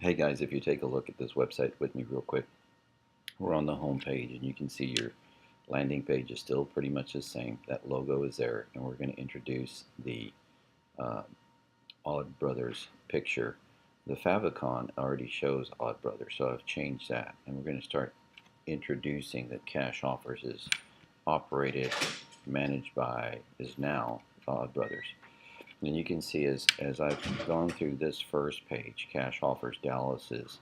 Hey guys, if you take a look at this website with me real quick, we're on the home page and you can see your landing page is still pretty much the same. That logo is there, and we're going to introduce the uh, Odd Brothers picture. The favicon already shows Odd Brothers, so I've changed that, and we're going to start introducing that Cash Offers is operated, managed by, is now Odd Brothers. And you can see as I've gone through this first page, Cash Offers Dallas is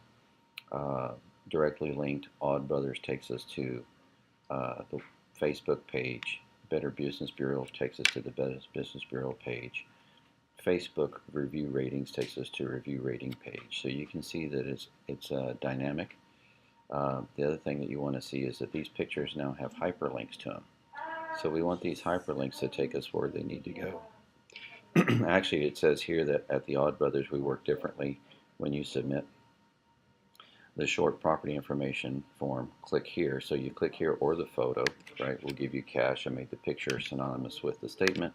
uh, directly linked. Odd Brothers takes us to the Facebook page. Better Business Bureau takes us to the Better Business Bureau page. Facebook review ratings takes us to a review rating page. So you can see that it's dynamic. The other thing that you want to see is that these pictures now have hyperlinks to them. So we want these hyperlinks to take us where they need to go. Actually, it says here that at the Odd Brothers we work differently. When you submit the short property information form, click here. So you click here or the photo, right? We'll give you cash. I made the picture synonymous with the statement,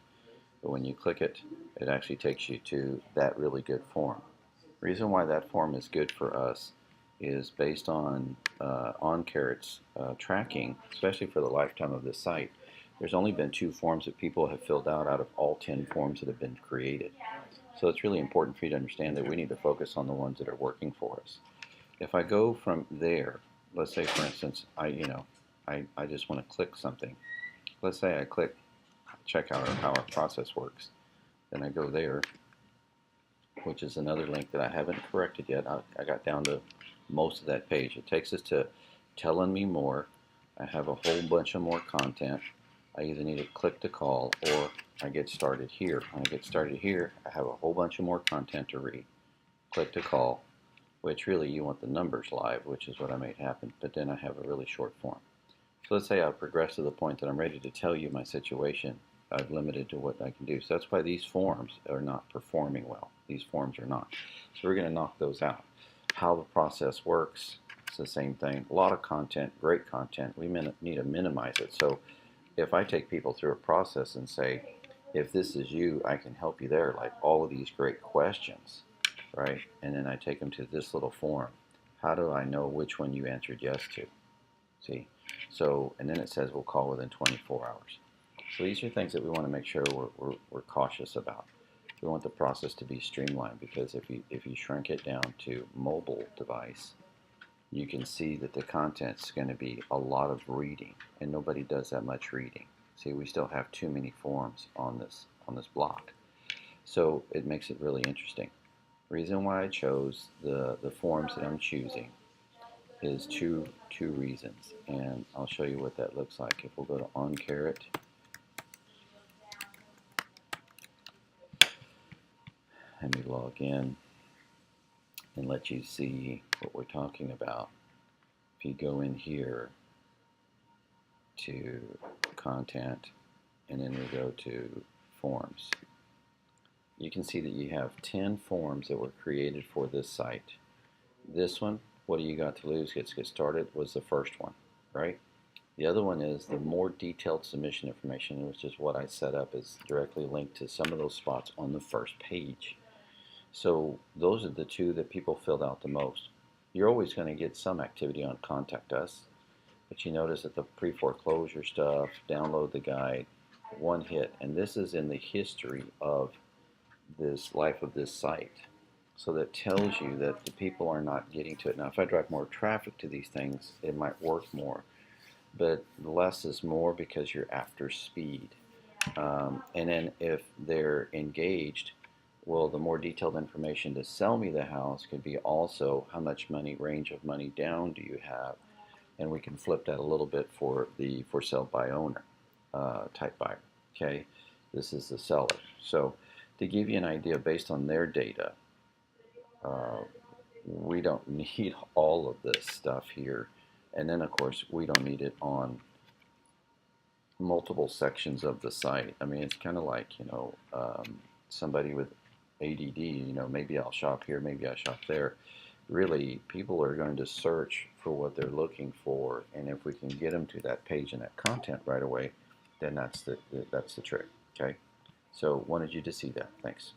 but when you click it, it actually takes you to that really good form. The reason why that form is good for us is based on OnCaret's tracking, especially for the lifetime of this site. There's only been 2 forms that people have filled out of all 10 forms that have been created. So it's really important for you to understand that we need to focus on the ones that are working for us. If I go from there, let's say for instance, I just want to click something. Let's say I click check out how our process works. Then I go there, which is another link that I haven't corrected yet. I got down to most of that page. It takes us to telling me more. I have a whole bunch of more content. I either need to click to call or I get started here. When I get started here, I have a whole bunch of more content to read. Click to call, which really you want the numbers live, which is what I made happen, but then I have a really short form. So let's say I progress to the point that I'm ready to tell you my situation. I've limited to what I can do. So that's why these forms are not performing well. These forms are not. So we're going to knock those out. How the process works, it's the same thing. A lot of content, great content. We need to minimize it. So if I take people through a process and say, if this is you, I can help you there, like all of these great questions, right? And then I take them to this little form. How do I know which one you answered yes to? See? So, and then it says we'll call within 24 hours. So these are things that we want to make sure we're cautious about. We want the process to be streamlined, because if you shrink it down to mobile device, you can see that the content's going to be a lot of reading, and nobody does that much reading. See, we still have too many forms on this block. So it makes it really interesting. Reason why I chose the forms that I'm choosing is two reasons, and I'll show you what that looks like. If we'll go to OnCaret, let me log in and let you see what we're talking about. If you go in here to content and then we go to forms, you can see that you have 10 forms that were created for this site. This one, what do you got to lose? Let's get started, was the first one, right? The other one is the more detailed submission information, which is what I set up is directly linked to some of those spots on the first page. So those are the 2 that people filled out the most. You're always going to get some activity on Contact Us, but you notice that the pre-foreclosure stuff, download the guide, one hit, and this is in the history of this life of this site. So that tells you that the people are not getting to it. Now, if I drive more traffic to these things, it might work more, but less is more because you're after speed. And then if they're engaged, well, the more detailed information to sell me the house could be also how much money, range of money down do you have, and we can flip that a little bit for the for sale by owner type buyer. Okay, this is the seller. So to give you an idea based on their data, uh, we don't need all of this stuff here, and then of course we don't need it on multiple sections of the site. I mean, it's kind of like, somebody with ADD, maybe I'll shop here, maybe I shop there. Really, people are going to search for what they're looking for, and if we can get them to that page and that content right away, then that's the trick. Okay, so wanted you to see that. Thanks.